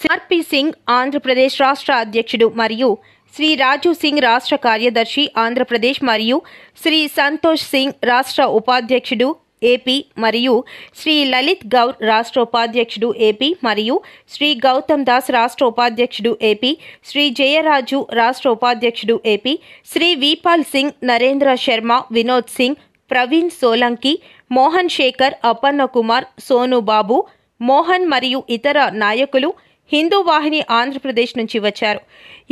RP Singh Andhra Pradesh రాష్ట్ర అధ్యక్షుడు మరియు శ్రీ రాజు సింగ్ రాష్ట్ర కార్యదర్శి ఆంధ్రప్రదేశ్ మరియు శ్రీ సంతోష్ సింగ్ రాష్ట్ర ఉపాధ్యక్షుడు ఏపీ మరియు శ్రీ లలిత్ గౌర్ రాష్ట్ర ఉపాధ్యక్షుడు ఏపీ మరియు శ్రీ గౌతమ్ దాస్ రాష్ట్ర ఉపాధ్యక్షుడు ఏపీ, శ్రీ జయరాజు రాష్ట్ర ఉపాధ్యక్షుడు ఏపీ, శ్రీ వీపాల్ సింగ్, నరేంద్ర శర్మ, వినోద్ సింగ్, ప్రవీణ్ సోలంకి, మోహన్ శేఖర్, అప్పన్న కుమార్, సోను బాబు, మోహన్ మరియు ఇతర నాయకులు హిందూ వాహిని ఆంధ్రప్రదేశ్ నుంచి వచ్చారు.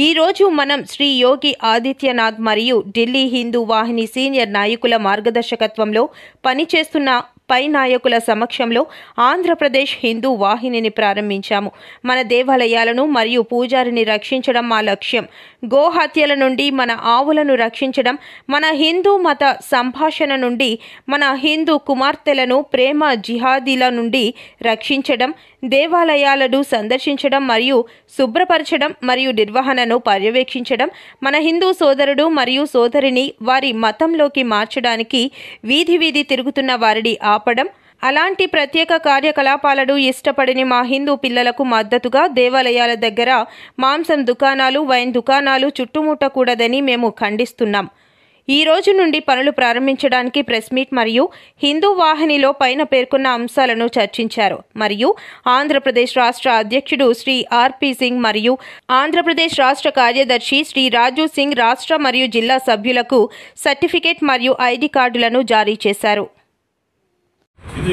ఈరోజు మనం శ్రీ యోగి ఆదిత్యనాథ్ మరియు ఢిల్లీ హిందూ వాహిని సీనియర్ నాయకుల మార్గదర్శకత్వంలో పనిచేస్తున్న పై నాయకుల సమక్షంలో ఆంధ్రప్రదేశ్ హిందూ వాహినిని ప్రారంభించాము. మన దేవాలయాలను మరియు పూజారిని రక్షించడం మా లక్ష్యం. గోహత్యల నుండి మన ఆవులను రక్షించడం, మన హిందూ మత సంభాషణ నుండి మన హిందూ కుమార్తెలను ప్రేమ జిహాదీల నుండి రక్షించడం, దేవాలయాలను సందర్శించడం మరియు శుభ్రపరచడం మరియు నిర్వహణను పర్యవేక్షించడం, మన హిందూ సోదరుడు మరియు సోదరిని వారి మతంలోకి మార్చడానికి వీధి వీధి తిరుగుతున్న వారిని ఆపడం, అలాంటి ప్రత్యేక కార్యకలాపాలను ఇష్టపడని మా హిందూ పిల్లలకు మద్దతుగా దేవాలయాల దగ్గర మాంసం దుకాణాలు, వైన్ దుకాణాలు చుట్టుముట్టకూడదని మేము ఖండిస్తున్నాం. ఈ రోజు నుండి పనులు ప్రారంభించడానికి ప్రెస్ మీట్ మరియు హిందూ వాహినిలో పైన పేర్కొన్న అంశాలను చర్చించారు మరియు ఆంధ్రప్రదేశ్ రాష్ట్ర అధ్యక్షుడు శ్రీ ఆర్పీ సింగ్ మరియు ఆంధ్రప్రదేశ్ రాష్ట్ర కార్యదర్శి శ్రీ రాజు సింగ్ రాష్ట్ర మరియు జిల్లా సభ్యులకు సర్టిఫికేట్ మరియు ఐడి కార్డులను జారీ చేశారు.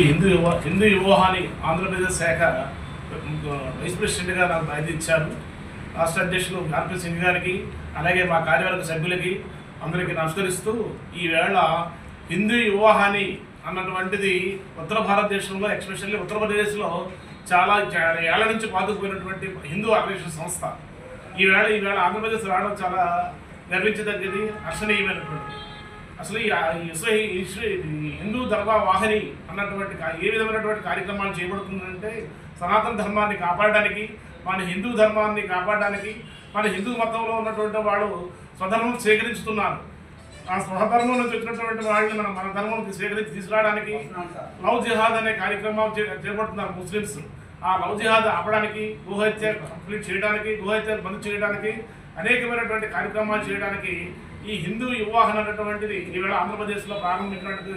హిందూ యువవాహిని ఆంధ్రప్రదేశ్ శాఖ వైస్ ప్రెసిడెంట్గా నాకు బాధ్యత ఇచ్చారు. రాష్ట్ర అధ్యక్షులు ఆర్పీ సింగ్ గారికి అలాగే మా కార్యవర్గ సభ్యులకి అందరికీ నమస్కరిస్తూ, ఈవేళ హిందూ యువవాహిని అన్నటువంటిది ఉత్తర భారతదేశంలో ఎస్పెషల్లీ ఉత్తరప్రదేశ్లో చాలా ఏళ్ల నుంచి పాతుకుపోయినటువంటి హిందూ ఆర్గనైజేషన్ సంస్థ ఈవేళ ఆంధ్రప్రదేశ్ రావడం చాలా గర్వించదగ్గది, హర్షణీయమైనటువంటిది. అసలు ఈ హిందూ ధర్మ వాహిని అన్నటువంటి ఏ విధమైనటువంటి కార్యక్రమాలు చేయబడుతుందంటే సనాతన ధర్మాన్ని కాపాడడానికి, మన హిందూ ధర్మాన్ని కాపాడడానికి, మన హిందూ మతంలో ఉన్నటువంటి వాళ్ళు స్వధర్మం స్వీకరించుతున్నారు. ఆ స్వధర్మం నుంచి వచ్చినటువంటి వాళ్ళని మన ధర్మం స్వీకరించి తీసుకురావడానికి లవ్ జిహాద్ అనే కార్యక్రమం చేపడుతున్నారు ముస్లిమ్స్. ఆ లవ్ జిహాద్ ఆపడానికి, గోహత్య కంప్లీట్ చేయడానికి, గోహత్య బంద్ చేయడానికి, అనేకమైనటువంటి కార్యక్రమాలు చేయడానికి ఈ హిందూ యువవాహిని అన్నటువంటిది ఈవేళ ఆంధ్రప్రదేశ్లో ప్రారంభించినట్టు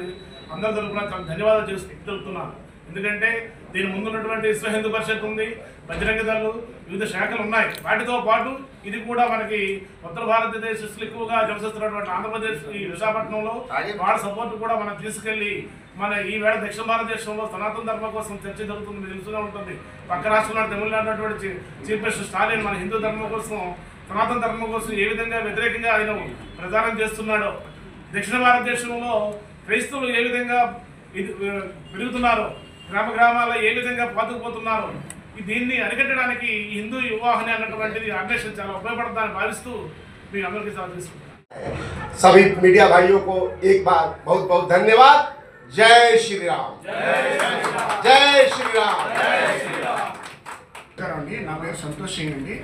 అందరి తరఫున చాలా ధన్యవాదాలు తెలుపుతున్నాను. ఎందుకంటే దీని ముందున్నటువంటి విశ్వ హిందూ పరిషత్ ఉంది, బజరంగ దళాలు, వివిధ శాఖలు ఉన్నాయి. వాటితో పాటు ఇది కూడా మనకి ఉత్తర భారతదేశంలో ఎక్కువగా నివసిస్తున్నటువంటి ఆంధ్రప్రదేశ్ ఈ విశాఖపట్నంలో వాళ్ళ సపోర్ట్ కూడా మనం తీసుకెళ్లి మన ఈవేళ దక్షిణ భారతదేశంలో సనాతన ధర్మం కోసం చర్చ జరుగుతుంది, తెలుస్తూనే ఉంటుంది. పక్క రాష్ట్రంలో తమిళనాడు అటువంటి చీఫ్ మినిస్టర్ స్టాలిన్ మన హిందూ ధర్మం కోసం, సనాతన ధర్మం కోసం ఏ విధంగా వ్యతిరేకంగా ఆయన ప్రచారం చేస్తున్నాడో, దక్షిణ భారతదేశంలో క్రైస్తవులు ఏ విధంగా పెరుగుతున్నారో, గ్రామాల్లో ఏ విధంగా పాతుకుపోతున్నారో, దీన్ని అరికట్టడానికి హిందూ యువవాహిని అన్నటువంటిది ఆర్గనైజేషన్ చాలా ఉపయోగపడుతుందని భావిస్తూ మీ అందరికీ సెలవు తీసుకుంటాను. सभी मीडिया भाइयों को एक बार बहुत बहुत धन्यवाद. जय श्री राम. जय श्री राम. నమస్కారం అండి, నా పేరు సంతోష్ సింగ్ అండి.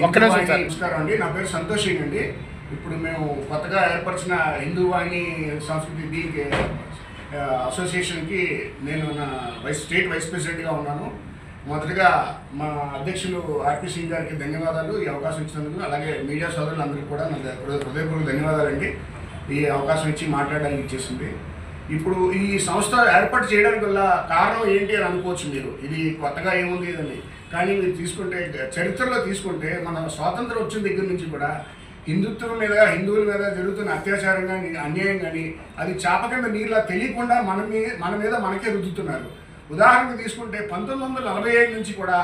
నమస్కారం అండి, నా పేరు సంతోష్ సింగ్ అండి. ఇప్పుడు మేము కొత్తగా ఏర్పరిచిన హిందూ వాహిని సంస్కృతి దీనికి అసోసియేషన్కి నేను స్టేట్ వైస్ ప్రెసిడెంట్గా ఉన్నాను. మొదటగా మా అధ్యక్షులు ఆర్పీ సింగ్ గారికి ధన్యవాదాలు ఈ అవకాశం ఇచ్చినందుకు. అలాగే మీడియా సోదరులందరికీ కూడా నా హృదయపూర్వక ధన్యవాదాలండి ఈ అవకాశం ఇచ్చి మాట్లాడడానికి ఇచ్చేసింది. ఇప్పుడు ఈ సంస్థ ఏర్పాటు చేయడానికి వల్ల కారణం ఏంటి అని అనుకోవచ్చు మీరు. ఇది కొత్తగా ఏముంది ఇదని. కానీ మీరు తీసుకుంటే చరిత్రలో తీసుకుంటే మన స్వాతంత్రం వచ్చిన దగ్గర నుంచి కూడా హిందువుల మీద జరుగుతున్న అత్యాచారం కానీ, అన్యాయం కానీ అది చాప కింద నీళ్ళ తెలియకుండా మన మీద మనకే రుద్దుతున్నారు. ఉదాహరణకు తీసుకుంటే 1947 నుంచి కూడా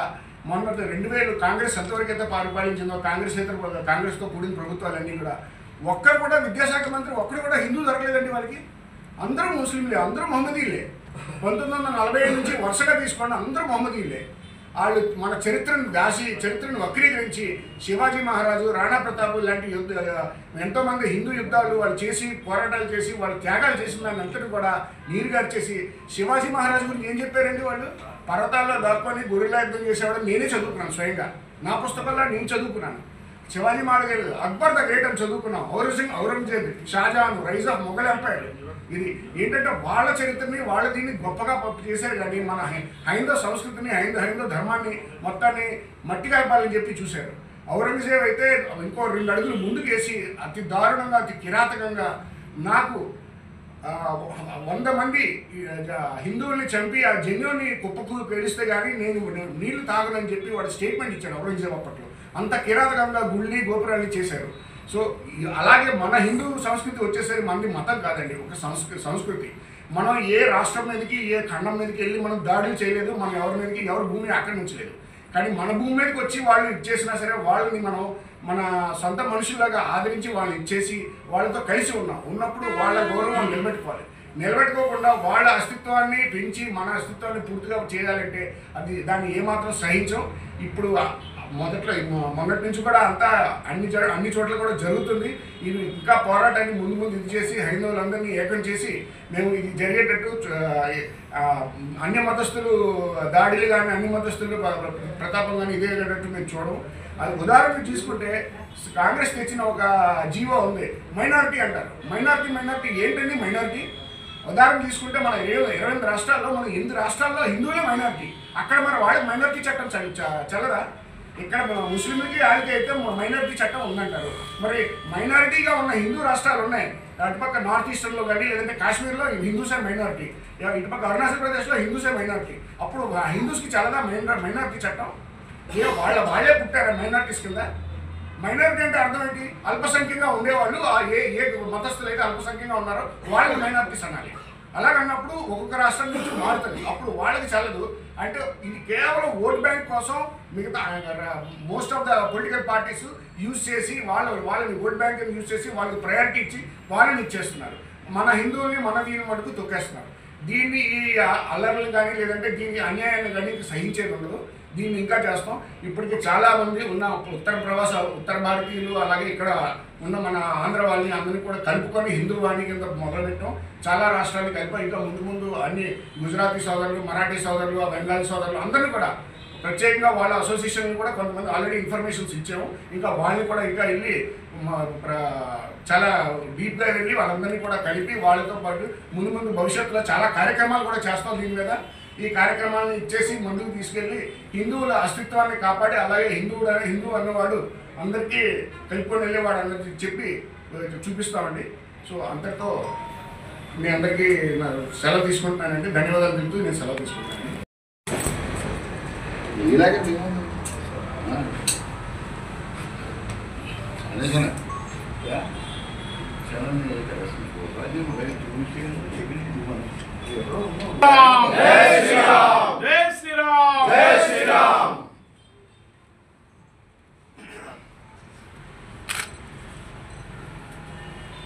మొన్న 2000 కాంగ్రెస్ ఎంతవరకు అయితే పరిపాలించిందో కాంగ్రెస్తో కూడిన ప్రభుత్వాలన్నీ కూడా ఒక్కరు కూడా విద్యాశాఖ మంత్రి ఒక్కరు కూడా హిందూ దొరకలేదండి. వాళ్ళకి అందరూ ముస్లింలే, అందరూ మహమ్మదీలే. 1947 నుంచి వరుసగా తీసుకోండి అందరూ మహమ్మదీలే. వాళ్ళు మన చరిత్రను వక్రీకరించి శివాజీ మహారాజు, రాణా ప్రతాప్ లాంటి ఎంతోమంది హిందూ యుద్ధాలు వాళ్ళు చేసి, పోరాటాలు చేసి, వాళ్ళు త్యాగాలు చేసిన దాన్ని అంతటి కూడా నీరుగార్చేసి శివాజీ మహారాజు గురించి ఏం చెప్పారండి వాళ్ళు? పర్వతాల్లో దాక్కొని గొరిల్లా యుద్ధం చేసేవాడు నేనే చదువుకున్నాను, స్వయంగా నా పుస్తకాల్లో నేను చదువుకున్నాను. శివాజీ మహారాజు, అక్బర్ ద గ్రేట్ అని చదువుకున్నాం. Aurangzeb, Shahjahan, rise of Mughal empire, ఇది ఏంటంటే వాళ్ళ చరిత్రని వాళ్ళ దీన్ని గొప్పగా చేశారు, కానీ మన హైందవ సంస్కృతిని హైందవ ధర్మాన్ని మొత్తాన్ని మట్టి కలపాలని చెప్పి చూశారు. ఔరంగజేబ్ అయితే ఇంకో 2 అడుగులు ముందుకేసి అతి దారుణంగా అతి కిరాతకంగా నాకు 100 మంది హిందువుల్ని చంపి ఆ జన్యుని కుప్పకూలు పేలిస్తే కానీ నేను నీళ్లు తాగనని చెప్పి వాడు స్టేట్మెంట్ ఇచ్చాడు ఔరంగజేబ్ అప్పట్లో. అంత కిరాతకంగా గుళ్ళి గోపురాలు చేశారు. సో అలాగే మన హిందూ సంస్కృతి వచ్చేసరికి మనది మతం కాదండి, ఒక సంస్కృతి. మనం ఏ రాష్ట్రం మీదకి ఏ ఖండం మీదకి వెళ్ళి మనం దాడులు చేయలేదు, మనం ఎవరి మీదకి ఎవరి భూమిని ఆక్రమించలేదు. కానీ మన భూమి మీదకి వచ్చి వాళ్ళు ఇచ్చేసినా సరే వాళ్ళని మనం మన సొంత మనుషుల్లాగా ఆదరించి వాళ్ళని ఇచ్చేసి వాళ్ళతో కలిసి ఉన్నప్పుడు వాళ్ళ గౌరవం నిలబెట్టుకోవాలి. నిలబెట్టుకోకుండా వాళ్ళ అస్తిత్వాన్ని పెంచి మన అస్తిత్వాన్ని పూర్తిగా చేయాలంటే దాన్ని ఏమాత్రం సహించం. ఇప్పుడు మొన్నటి నుంచి కూడా అంతా అన్ని చోట్ల కూడా జరుగుతుంది. ఇది ఇంకా పోరాటాన్ని ముందు ఇది చేసి హైందవులందరినీ ఏకం చేసి మేము ఇది జరిగేటట్టు అన్య మతస్థులు దాడులు కానీ అన్ని మతస్థులు ప్రతాపం కానీ ఇదేటట్టు మేము చూడము. అది ఉదాహరణ తీసుకుంటే కాంగ్రెస్ తెచ్చిన ఒక జీవో ఉంది, మైనారిటీ అంటారు. మైనారిటీ ఏంటండి మైనారిటీ? ఉదాహరణ తీసుకుంటే మన 28 రాష్ట్రాల్లో మన 8 రాష్ట్రాల్లో హిందువులే మైనారిటీ. అక్కడ మన వాళ్ళకి మైనారిటీ చట్టం చల్లదా? ఇక్కడ ముస్లింలకి వాళ్ళకి అయితే మైనారిటీ చట్టం ఉందంటారు. మరి మైనారిటీగా ఉన్న హిందూ రాష్ట్రాలు ఉన్నాయి, అటుపక్క నార్త్ ఈస్టర్న్లో కానీ లేదంటే కాశ్మీర్లో హిందూసే మైనారిటీ, ఇటుపక్క అరుణాచల్ ప్రదేశ్లో హిందూసే మైనారిటీ. అప్పుడు హిందూస్కి చల్లదా మైనారిటీ చట్టం? వాళ్ళే పుట్టారా మైనారిటీస్ కింద? మైనారిటీ అంటే అర్థం ఏంటి? అల్పసంఖ్యంగా ఉండేవాళ్ళు ఏ మతస్థులు అయితే అల్పసంఖ్యంగా ఉన్నారో వాళ్ళని మైనారిటీస్ అనాలి. అలాగన్నప్పుడు ఒక్కొక్క రాష్ట్రం నుంచి మారుతుంది, అప్పుడు వాళ్ళకి చల్లదు. అంటే ఇది కేవలం ఓట్ బ్యాంక్ కోసం మిగతా most of the political parties use చేసి వాళ్ళని ఓట్ బ్యాంక్ యూజ్ చేసి వాళ్ళకి ప్రయారిటీ ఇచ్చి వాళ్ళని ఇచ్చేస్తున్నారు. మన హిందువుల్ని మన దీని మటుకు తొక్కేస్తున్నారు. దీన్ని ఈ అల్లర్లు కానీ లేదంటే దీన్ని అన్యాయాన్ని కానీ సహించేది ఉండదు. దీన్ని ఇంకా చేస్తాం. ఇప్పటికీ చాలామంది ఉన్న ఉత్తర భారతీయులు అలాగే ఇక్కడ ఉన్న మన ఆంధ్ర వాళ్ళని అందరినీ కూడా కలుపుకొని హిందూ వాణి కింద మొదలుపెట్టాం. చాలా రాష్ట్రాలు కలిపాం. ఇంకా ముందు అన్ని గుజరాతీ సోదరులు, మరాఠీ సోదరులు, బెంగాలీ సోదరులు అందరినీ కూడా ప్రత్యేకంగా వాళ్ళ అసోసియేషన్ కూడా కొంతమంది ఆల్రెడీ ఇన్ఫర్మేషన్స్ ఇచ్చాము. ఇంకా వాళ్ళని కూడా ఇంకా వెళ్ళి చాలా డీప్గా వెళ్ళి వాళ్ళందరినీ కూడా కలిపి వాళ్ళతో పాటు ముందు భవిష్యత్తులో చాలా కార్యక్రమాలు కూడా చేస్తాం. దీని మీద ఈ కార్యక్రమాలను ఇచ్చేసి ముందుకు తీసుకెళ్ళి హిందువుల అస్తిత్వాన్ని కాపాడి అలాగే హిందూ అన్నవాడు అందరికీ కలుపుకొని వెళ్ళేవాడు అందరికీ చెప్పి చూపిస్తామండి. సో అంతటితో మీ అందరికీ సెలవు తీసుకుంటున్నానండి. ధన్యవాదాలు తెలుపుతూ నేను సెలవు తీసుకుంటాను. ఇలాగే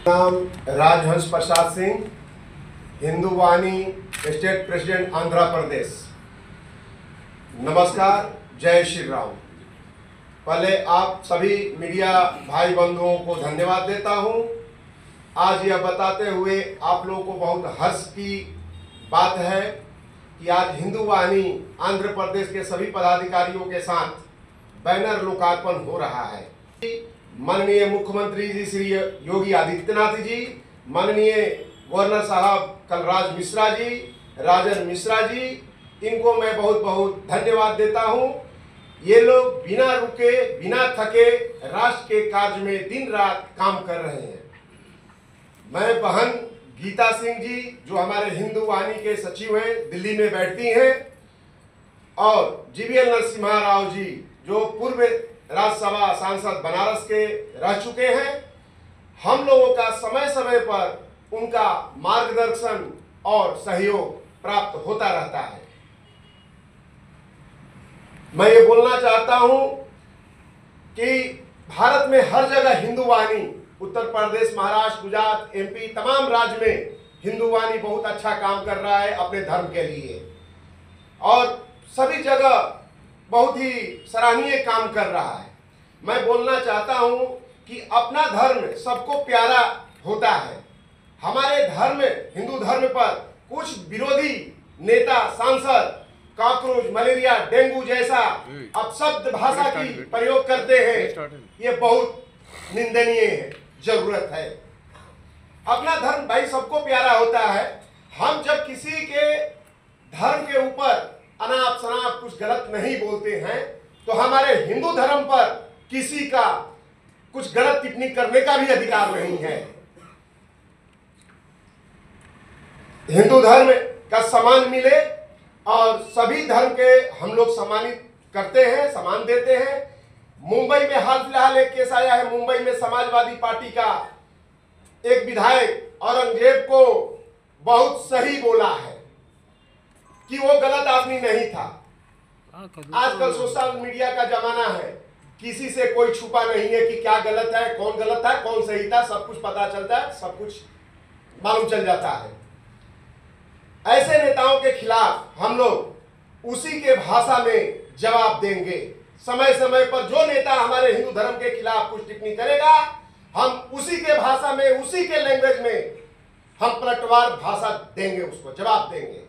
नाम राजहंस प्रसाद सिंह, हिंदू वाणी स्टेट प्रेसिडेंट आंध्र प्रदेश। नमस्कार, जय श्री राम। पहले आप सभी मीडिया भाई बंधुओं को धन्यवाद देता हूं। आज यह बताते हुए आप लोगों को बहुत हर्ष की बात है कि आज हिंदू वाहिनी आंध्र प्रदेश के सभी पदाधिकारियों के साथ बैनर लोकार्पण हो रहा है। माननीय मुख्यमंत्री जी श्री योगी आदित्यनाथ जी, माननीय गवर्नर साहब कलराज मिश्रा जी, राजन मिश्रा जी, इनको मैं बहुत बहुत धन्यवाद देता हूं। ये लोग बिना रुके बिना थके राष्ट्र के कार्य में दिन रात काम कर रहे हैं। मैं बहन गीता सिंह जी जो हमारे हिंदू वाहिनी के सचिव हैं, दिल्ली में बैठती हैं, और जीवीएल नरसिम्हा राव जी जो पूर्व राज्यसभा सांसद बनारस के रह चुके हैं, हम लोगों का समय समय पर उनका मार्गदर्शन और सहयोग प्राप्त होता रहता है। मैं ये बोलना चाहता हूं कि भारत में हर जगह हिंदू वाहिनी, उत्तर प्रदेश, महाराष्ट्र, गुजरात, एमपी, तमाम राज्य में हिंदू वाहिनी बहुत अच्छा काम कर रहा है अपने धर्म के लिए, और सभी जगह बहुत ही सराहनीय काम कर रहा है। मैं बोलना चाहता हूं कि अपना धर्म सबको प्यारा होता है। हमारे धर्म, हिंदू धर्म पर कुछ विरोधी नेता, सांसद कॉकरोच, मलेरिया, डेंगू जैसा अपशब्द भाषा की प्रयोग करते हैं। ये बहुत निंदनीय है, जरूरत है। अपना धर्म भाई सबको प्यारा होता है। हम जब किसी के धर्म के ऊपर अनाप शनाप कुछ गलत नहीं बोलते हैं तो हमारे हिंदू धर्म पर किसी का कुछ गलत टिप्पणी करने का भी अधिकार नहीं है। हिंदू धर्म का सम्मान मिले और सभी धर्म के हम लोग सम्मानित करते हैं, सम्मान देते हैं। मुंबई में हाल फिलहाल एक केस आया है। मुंबई में समाजवादी पार्टी का एक विधायक औरंगजेब को बहुत सही बोला है कि वो गलत आदमी नहीं था। आजकल सोशल मीडिया का जमाना है, किसी से कोई छुपा नहीं है कि क्या गलत है, कौन सही था, सब कुछ पता चलता है, सब कुछ मालूम चल जाता है। ऐसे नेताओं के खिलाफ हम लोग उसी के भाषा में जवाब देंगे। समय समय पर जो नेता हमारे हिंदू धर्म के खिलाफ कुछ टिप्पणी करेगा, हम उसी के भाषा में, उसी के लैंग्वेज में हम पलटवार भाषा देंगे, उसको जवाब देंगे।